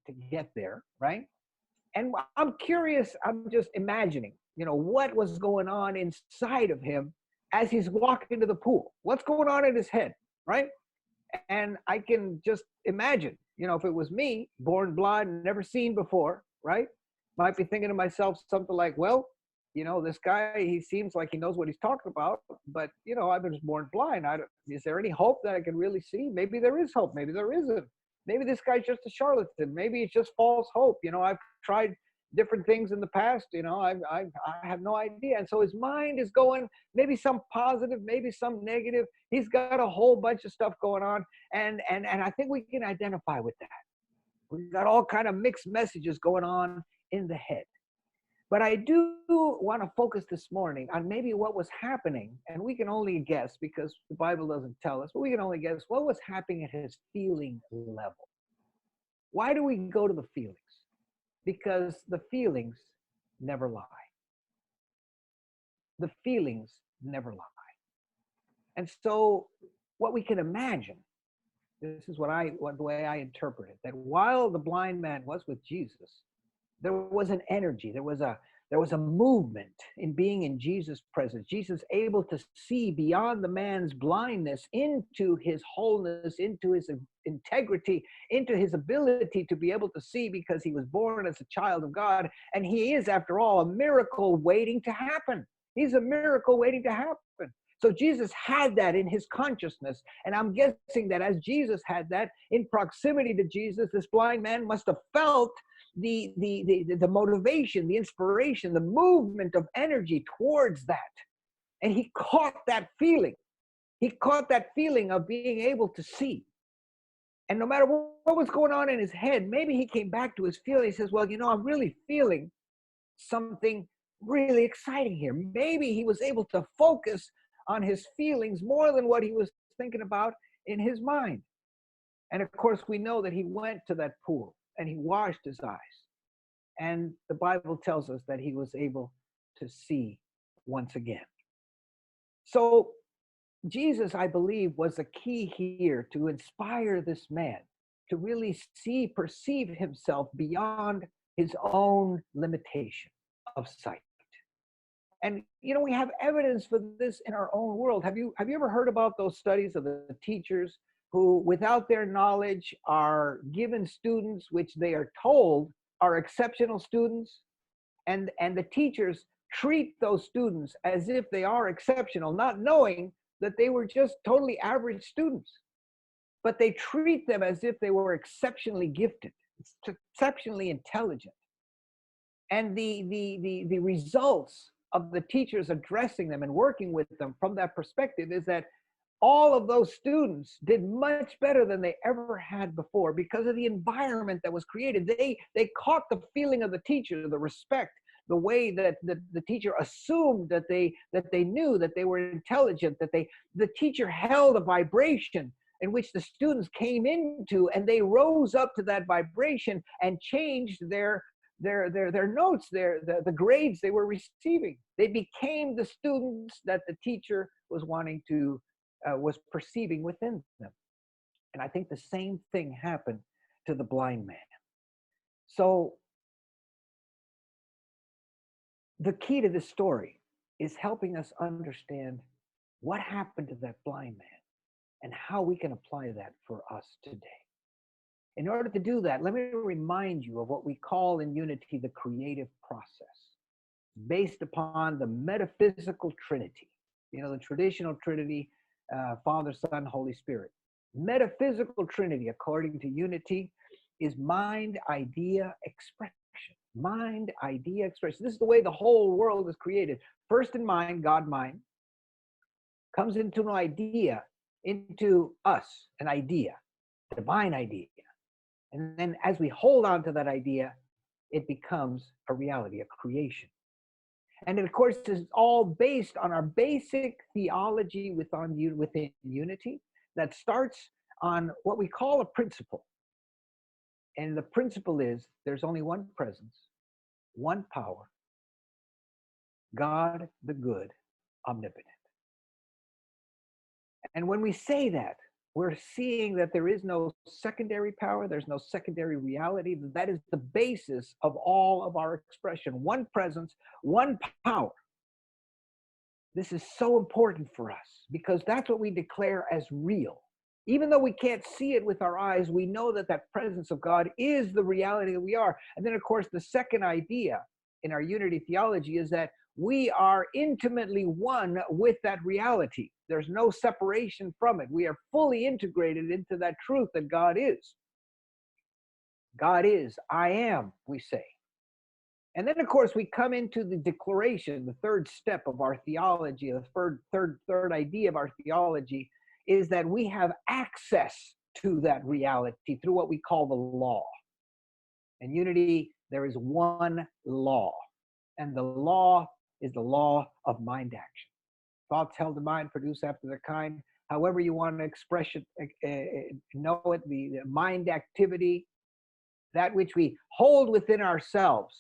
to get there, right? And I'm curious, I'm just imagining, what was going on inside of him as he's walking to the pool. What's going on in his head, right? And I can just imagine, if it was me, born blind, never seen before, right? Might be thinking to myself something like, well, this guy, he seems like he knows what he's talking about, but, I've been born blind. Is there any hope that I can really see? Maybe there is hope. Maybe there isn't. Maybe this guy's just a charlatan. Maybe it's just false hope. I've tried different things in the past. I have no idea. And so his mind is going, maybe some positive, maybe some negative. He's got a whole bunch of stuff going on. And I think we can identify with that. We've got all kind of mixed messages going on in the head. But I do want to focus this morning on maybe what was happening, and we can only guess because the Bible doesn't tell us, but we can only guess what was happening at his feeling level. Why do we go to the feelings? Because the feelings never lie. The feelings never lie. And so what we can imagine, this is the way I interpret it, that while the blind man was with Jesus, there was an energy, there was a movement in being in Jesus' presence. Jesus able to see beyond the man's blindness into his wholeness, into his integrity, into his ability to be able to see because he was born as a child of God. And he is, after all, a miracle waiting to happen. He's a miracle waiting to happen. So Jesus had that in his consciousness. And I'm guessing that as Jesus had that, in proximity to Jesus, this blind man must have felt the motivation, the inspiration, the movement of energy towards that. And he caught that feeling. He caught that feeling of being able to see. And no matter what was going on in his head, maybe he came back to his feeling. He says, well, I'm really feeling something really exciting here. Maybe he was able to focus on his feelings more than what he was thinking about in his mind. And of course, we know that he went to that pool and he washed his eyes. And the Bible tells us that he was able to see once again. So Jesus, I believe, was the key here to inspire this man to really perceive himself beyond his own limitation of sight. And, we have evidence for this in our own world. Have you ever heard about those studies of the teachers who, without their knowledge, are given students which they are told are exceptional students, and the teachers treat those students as if they are exceptional, not knowing that they were just totally average students, but they treat them as if they were exceptionally gifted, exceptionally intelligent. And the results of the teachers addressing them and working with them from that perspective is that all of those students did much better than they ever had before because of the environment that was created. They caught the feeling of the teacher, the respect, the way that the teacher assumed that they knew that they were intelligent, that the teacher held a vibration in which the students came into, and they rose up to that vibration and changed their notes, the grades they were receiving. They became the students that the teacher was wanting to was perceiving within them. And I think the same thing happened to the blind man. So the key to this story is helping us understand what happened to that blind man and how we can apply that for us today. In order to do that, let me remind you of what we call in Unity the creative process, based upon the metaphysical Trinity. The traditional Trinity, Father, Son, Holy Spirit. Metaphysical Trinity, according to Unity, is mind, idea, expression. Mind, idea, expression. This is the way the whole world is created. First in mind, God mind, comes into an idea, into us, an idea, divine idea. And then as we hold on to that idea, it becomes a reality, a creation. And of course, it's all based on our basic theology within Unity that starts on what we call a principle. And the principle is there's only one presence, one power, God the good, omnipotent. And when we say that, we're seeing that there is no secondary power, there's no secondary reality. That is the basis of all of our expression. One presence, one power. This is so important for us because that's what we declare as real. Even though we can't see it with our eyes, we know that that presence of God is the reality that we are. And then, of course, the second idea in our unity theology is that we are intimately one with that reality. There's no separation from it. We are fully integrated into that truth that God is. God is, I am, we say. And then, of course, we come into the declaration, the third step of our theology, the third idea of our theology is that we have access to that reality through what we call the law. In unity, there is one law, and the law is the law of mind action. Thoughts held in mind produce after their kind. However you want to express it, know it, the mind activity, that which we hold within ourselves,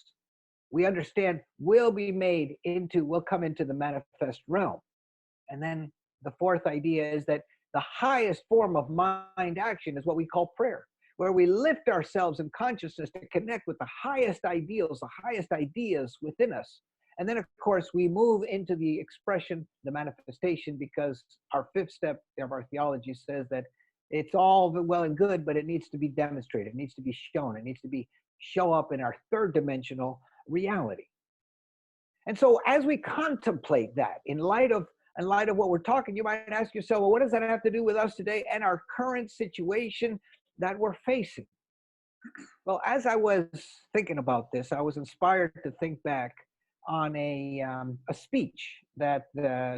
we understand will come into the manifest realm. And then the fourth idea is that the highest form of mind action is what we call prayer, where we lift ourselves in consciousness to connect with the highest ideals, the highest ideas within us. And then, of course, we move into the expression, the manifestation, because our fifth step of our theology says that it's all well and good, but it needs to be demonstrated. It needs to be shown. It needs to show up in our third dimensional reality. And so as we contemplate that in light of what we're talking, you might ask yourself, well, what does that have to do with us today and our current situation that we're facing? Well, as I was thinking about this, I was inspired to think back on a speech that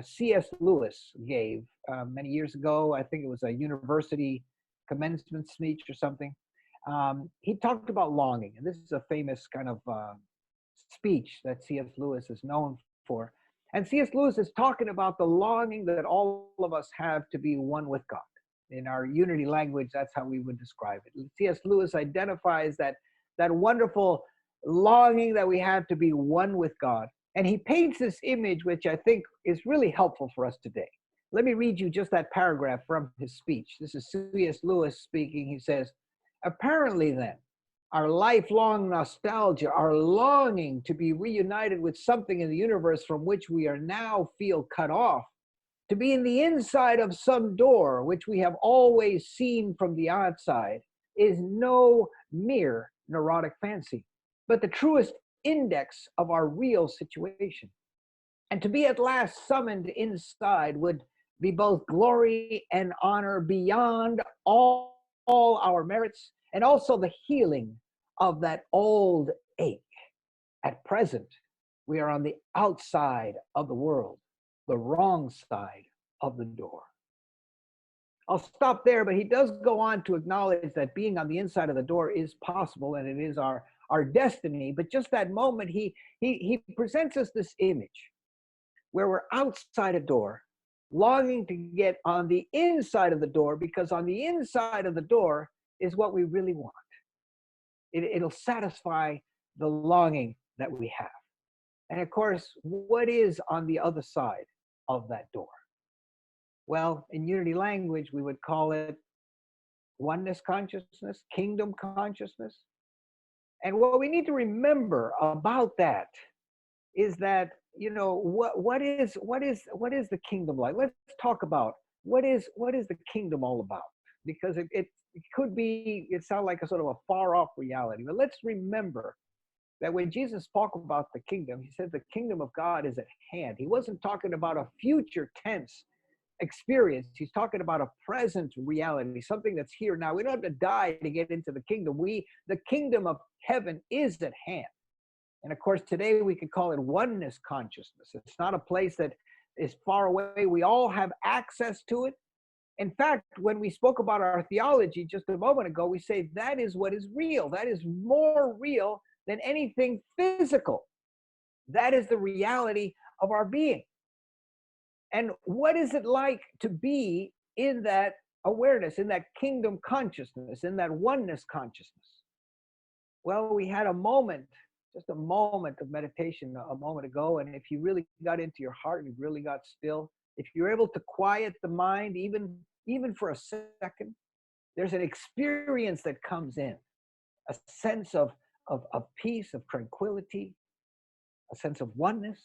C.S. Lewis gave many years ago. I think it was a university commencement speech or something. He talked about longing, and this is a famous kind of speech that C.S. Lewis is known for. And C.S. Lewis is talking about the longing that all of us have to be one with God. In our unity language, that's how we would describe it. C.S. Lewis identifies that wonderful longing that we have to be one with God. And he paints this image, which I think is really helpful for us today. Let me read you just that paragraph from his speech. This is C.S. Lewis speaking. He says, apparently then, our lifelong nostalgia, our longing to be reunited with something in the universe from which we are now feel cut off, to be in the inside of some door which we have always seen from the outside, is no mere neurotic fancy, but the truest index of our real situation. And to be at last summoned inside would be both glory and honor beyond all our merits, and also the healing of that old ache. At present, we are on the outside of the world, the wrong side of the door. I'll stop there, but he does go on to acknowledge that being on the inside of the door is possible and it is our destiny. But just that moment, he presents us this image where we're outside a door, longing to get on the inside of the door, because on the inside of the door is what we really want. It'll satisfy the longing that we have. And of course, what is on the other side of that door? Well, in unity language, we would call it oneness consciousness, kingdom consciousness. And what we need to remember about that is that, what is the kingdom like? Let's talk about what is the kingdom all about? Because it sounds like a sort of a far off reality. But let's remember that when Jesus spoke about the kingdom, he said the kingdom of God is at hand. He wasn't talking about a future tense experience. He's talking about a present reality, something that's here now. We don't have to die to get into the kingdom. The kingdom of heaven is at hand. And of course, today we could call it oneness consciousness. It's not a place that is far away. We all have access to it. In fact, when we spoke about our theology just a moment ago, we say that is what is real. That is more real than anything physical. That is the reality of our being. And what is it like to be in that awareness, in that kingdom consciousness, in that oneness consciousness? Well, we had just a moment of meditation a moment ago. And if you really got into your heart, you really got still, if you're able to quiet the mind, even even for a second, there's an experience that comes in, a sense of peace, of tranquility, a sense of oneness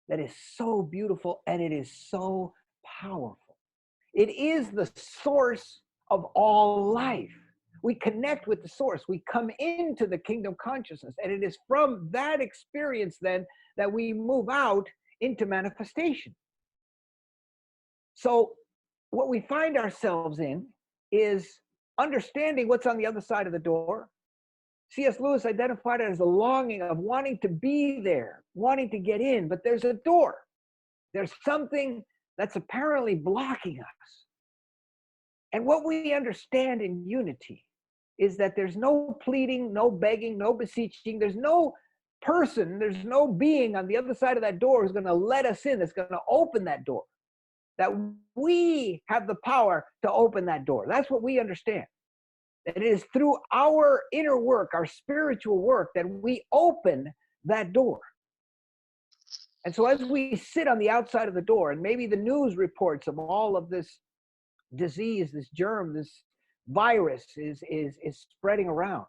that is so beautiful and it is so powerful. It is the source of all life. We connect with the source. We come into the kingdom consciousness. And it is from that experience then that we move out into manifestation. So what we find ourselves in is understanding what's on the other side of the door. C.S. Lewis identified it as a longing of wanting to be there, wanting to get in, but there's a door. There's something that's apparently blocking us. And what we understand in unity is that there's no pleading, no begging, no beseeching. There's no person, there's no being on the other side of that door who's going to let us in, that's going to open that door. That we have the power to open that door. That's what we understand. That it is through our inner work, our spiritual work, that we open that door. And so as we sit on the outside of the door, and maybe the news reports of all of this disease, this germ, this virus is spreading around,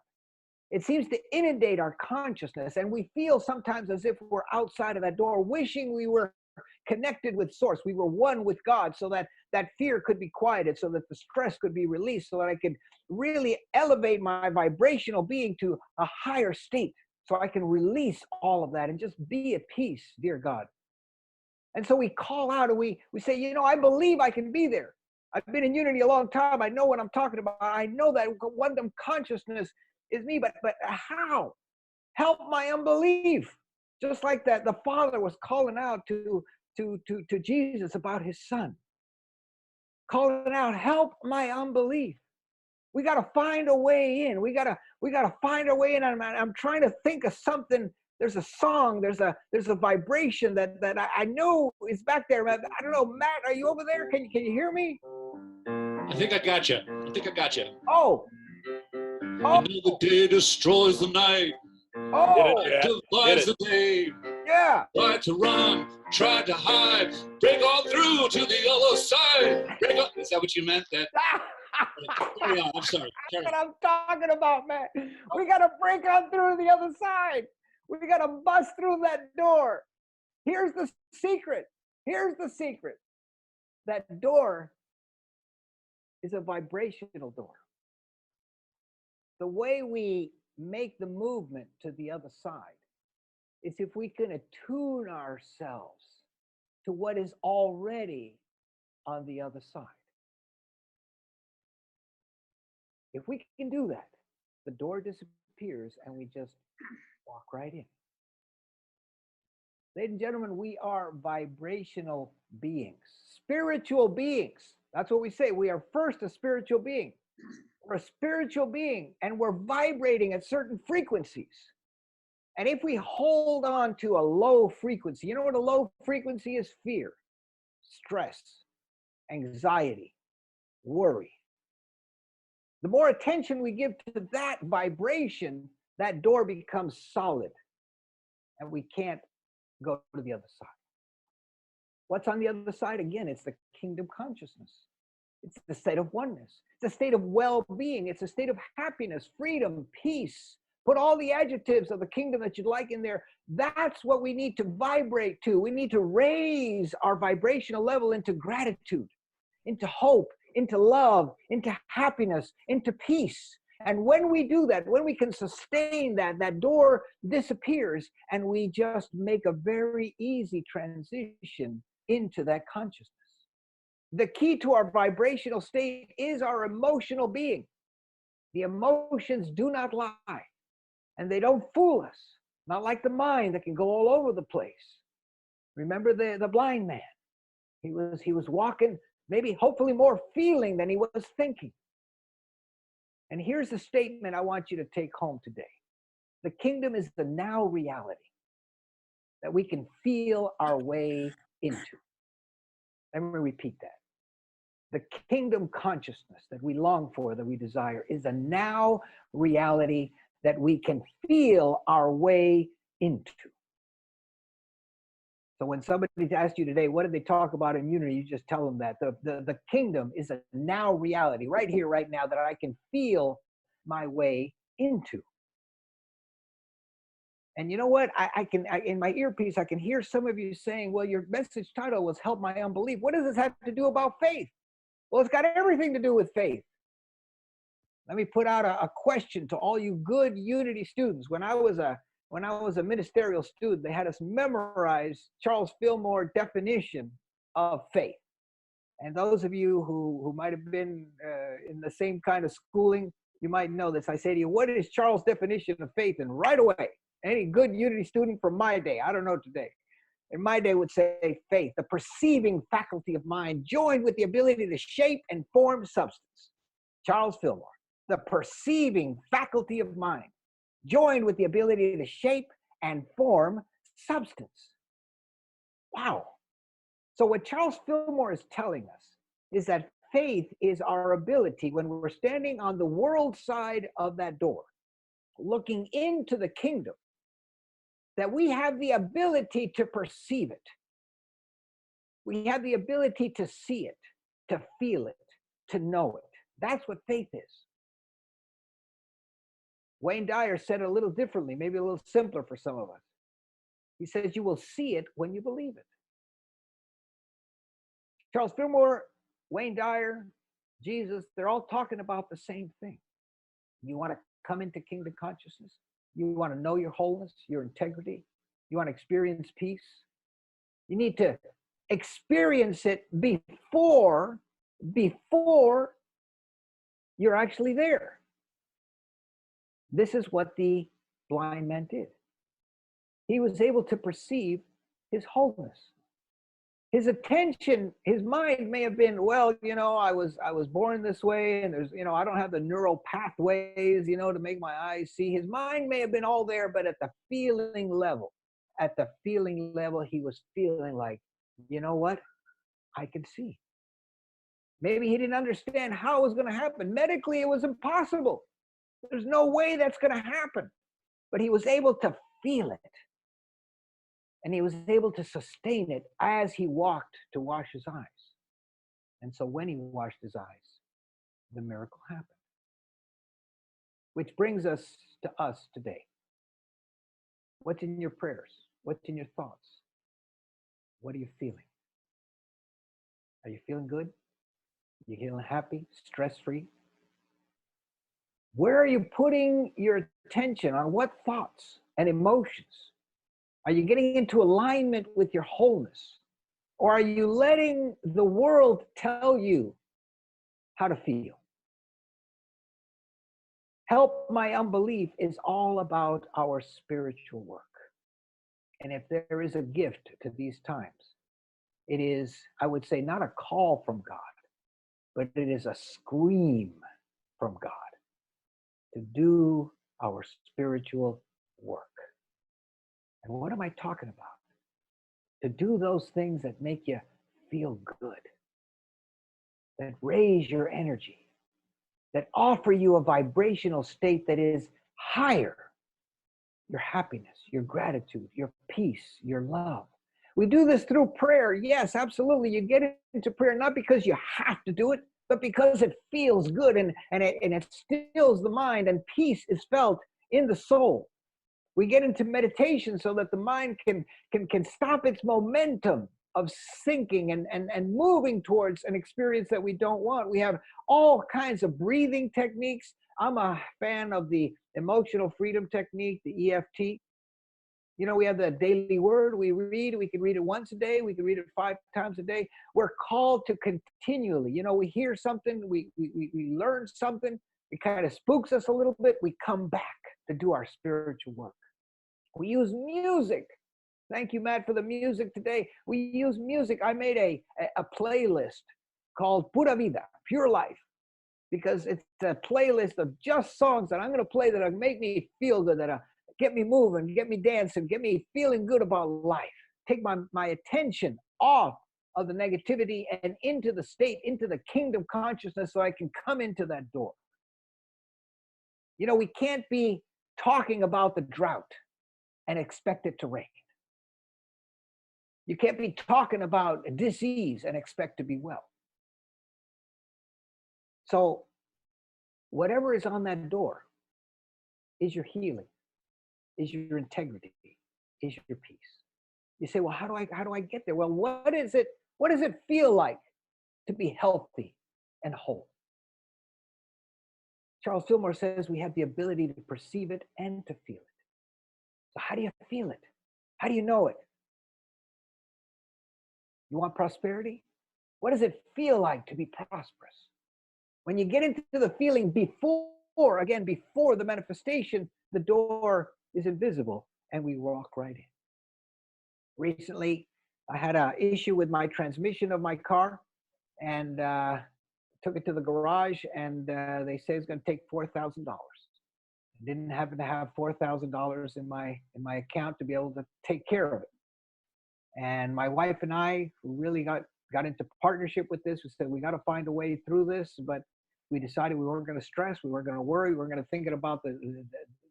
it seems to inundate our consciousness, and we feel sometimes as if we're outside of that door, wishing we were connected with source, we were one with God, so that that fear could be quieted, so that the stress could be released, so that I could really elevate my vibrational being to a higher state, so I can release all of that and just be at peace, dear God. And so we call out and we say, you know, I believe I can be there. I've been in unity a long time. I know what I'm talking about. I know that quantum consciousness is me, but how? Help my unbelief. Just like that, the Father was calling out to Jesus about his son. Calling out, help my unbelief. We got to find a way in. We got to find our way in. I'm trying to think of something. There's a song, there's a vibration that I know is back there. I don't know, Matt, are you over there? Can you hear me? I think I got you. Oh. The day destroys the night. Oh. Divides the day. Yeah. Tried to run, tried to hide, break on through to the other side. Is that what you meant? Carry on. I'm sorry. That's what I'm talking about, man. We got to break on through to the other side. We got to bust through that door. Here's the secret. That door is a vibrational door. The way we make the movement to the other side is if we can attune ourselves to what is already on the other side. If we can do that, the door disappears and we just walk right in. Ladies and gentlemen, we are vibrational beings, spiritual beings. That's what we say. We are first a spiritual being. We're a spiritual being and we're vibrating at certain frequencies. And if we hold on to a low frequency, you know what a low frequency is? Fear, stress, anxiety, worry. The more attention we give to that vibration, that door becomes solid and we can't go to the other side. What's on the other side? Again, it's the kingdom consciousness. It's the state of oneness. It's a state of well-being. It's a state of happiness, freedom, peace. Put all the adjectives of the kingdom that you'd like in there. That's what we need to vibrate to. We need to raise our vibrational level into gratitude, into hope, into love, into happiness, into peace. And when we do that, when we can sustain that, that door disappears and we just make a very easy transition into that consciousness. The key to our vibrational state is our emotional being. The emotions do not lie and they don't fool us, not like the mind that can go all over the place. Remember the blind man. He was walking, maybe hopefully more feeling than he was thinking. And here's the statement I want you to take home today. The kingdom is the now reality that we can feel our way into. Let me repeat that. The kingdom consciousness that we long for, that we desire, is a now reality that we can feel our way into. So when somebody asks you today, what did they talk about in unity? You just tell them that the kingdom is a now reality right here, right now, that I can feel my way into. And you know what? In my earpiece, I can hear some of you saying, well, your message title was Help My Unbelief. What does this have to do about faith? Well, it's got everything to do with faith. Let me put out a question to all you good unity students. When I was a ministerial student, they had us memorize Charles Fillmore's definition of faith. And those of you who might have been in the same kind of schooling, you might know this. I say to you, what is Charles' definition of faith? And right away, any good unity student from my day, I don't know today, in my day would say faith, the perceiving faculty of mind joined with the ability to shape and form substance. Charles Fillmore, the perceiving faculty of mind joined with the ability to shape and form substance. Wow. So what Charles Fillmore is telling us is that faith is our ability when we're standing on the world side of that door, looking into the kingdom, that we have the ability to perceive it. We have the ability to see it, to feel it, to know it. That's what faith is. Wayne Dyer said it a little differently, maybe a little simpler for some of us. He says, you will see it when you believe it. Charles Fillmore, Wayne Dyer, Jesus, they're all talking about the same thing. You want to come into kingdom consciousness? You want to know your wholeness, your integrity? You want to experience peace? You need to experience it before you're actually there. This is what the blind man did. He was able to perceive his wholeness. His attention, his mind may have been, well, I was born this way, and there's, I don't have the neural pathways, to make my eyes see. His mind may have been all there, but at the feeling level, he was feeling like, you know what? I can see. Maybe he didn't understand how it was going to happen. Medically, it was impossible. There's no way that's going to happen. But he was able to feel it. And he was able to sustain it as he walked to wash his eyes. And so when he washed his eyes, the miracle happened. Which brings us to us today. What's in your prayers? What's in your thoughts? What are you feeling? Are you feeling good? Are you feeling happy, stress-free? Where are you putting your attention? On what thoughts and emotions? Are you getting into alignment with your wholeness? Or are you letting the world tell you how to feel? Help My Unbelief is all about our spiritual work. And if there is a gift to these times, it is, I would say, not a call from God, but it is a scream from God to do our spiritual work. And what am I talking about? To do those things that make you feel good, that raise your energy, that offer you a vibrational state that is higher. Your happiness, your gratitude, your peace, your love. We do this through prayer. Yes, absolutely. You get into prayer not because you have to do it, but because it feels good and it stills the mind, and peace is felt in the soul. We get into meditation so that the mind can stop its momentum of sinking and moving towards an experience that we don't want. We have all kinds of breathing techniques. I'm a fan of the emotional freedom technique, the EFT. We have the daily word we read. We can read it once a day. We can read it 5 times a day. We're called to continually, we hear something, we learn something, it kind of spooks us a little bit. We come back to do our spiritual work. We use music. Thank you, Matt, for the music today. We use music. I made a playlist called Pura Vida, Pure Life, because it's a playlist of just songs that I'm going to play that make me feel good, that get me moving, get me dancing, get me feeling good about life. Take my attention off of the negativity and into the state, into the kingdom consciousness, so I can come into that door. We can't be talking about the drought and expect it to rain. You can't be talking about disease and expect to be well. So whatever is on that door is your healing, is your integrity, is your peace. You say, well, how do I get there? Well, what does it feel like to be healthy and whole? Charles Fillmore says we have the ability to perceive it and to feel it. So how do you feel it? How do you know it? You want prosperity? What does it feel like to be prosperous? When you get into the feeling before the manifestation, the door is invisible and we walk right in. Recently, I had an issue with my transmission of my car, and took it to the garage, and they say it's going to take $4,000. I didn't happen to have $4,000 in my account to be able to take care of it. And my wife and I really got into partnership with this. We said we got to find a way through this, but we decided we weren't going to stress, we weren't going to worry, we weren't going to think about the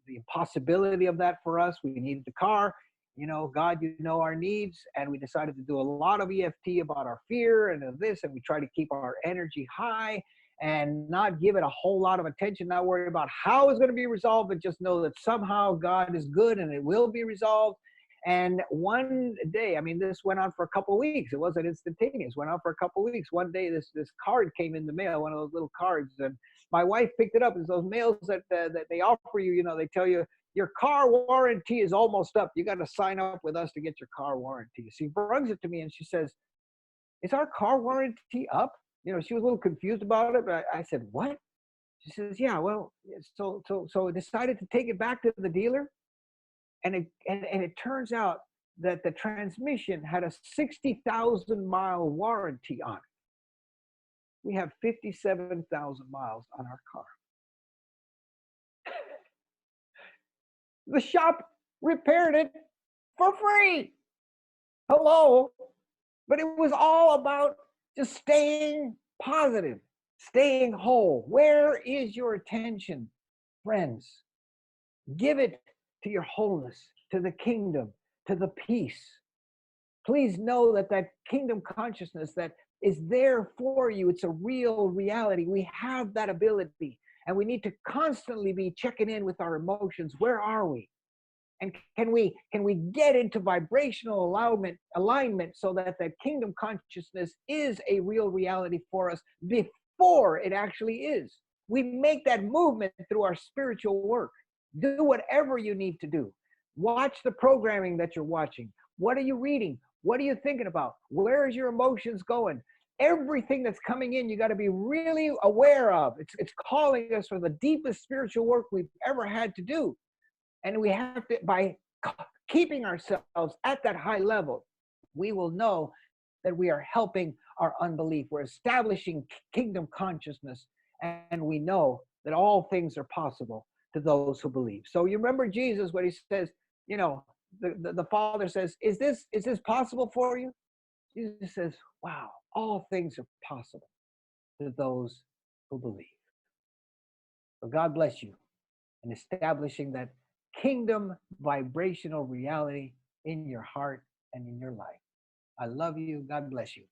impossibility of that for us. We needed the car. God, our needs. And we decided to do a lot of EFT about our fear and of this, and we try to keep our energy high and not give it a whole lot of attention, not worry about how it's going to be resolved, but just know that somehow God is good and it will be resolved. And one day, this went on for a couple of weeks. It wasn't instantaneous. Went on for a couple of weeks. One day, this card came in the mail, one of those little cards, and my wife picked it up. It's those mails that they offer you. They tell you your car warranty is almost up. You got to sign up with us to get your car warranty. She brings it to me and she says, "Is our car warranty up?" She was a little confused about it, but I said, "What?" She says, "Yeah, well, so I decided to take it back to the dealer. And it turns out that the transmission had a 60,000-mile warranty on it. We have 57,000 miles on our car. The shop repaired it for free. Hello. But it was all about just staying positive, staying whole. Where is your attention, friends? Give it to your wholeness, to the kingdom, to the peace. Please know that kingdom consciousness that is there for you, it's a real reality. We have that ability, and we need to constantly be checking in with our emotions. Where are we? And can we get into vibrational alignment so that kingdom consciousness is a real reality for us before it actually is? We make that movement through our spiritual work. Do whatever you need to do. Watch the programming that you're watching. What are you reading? What are you thinking about? Where is your emotions going? Everything that's coming in, you got to be really aware of. It's calling us for the deepest spiritual work we've ever had to do. And we have to, by keeping ourselves at that high level, we will know that we are helping our unbelief. We're establishing kingdom consciousness, and we know that all things are possible to those who believe. So you remember Jesus when he says, the Father says, is this possible for you? Jesus says, wow, all things are possible to those who believe. So God bless you in establishing that kingdom vibrational reality in your heart and in your life. I love you. God bless you.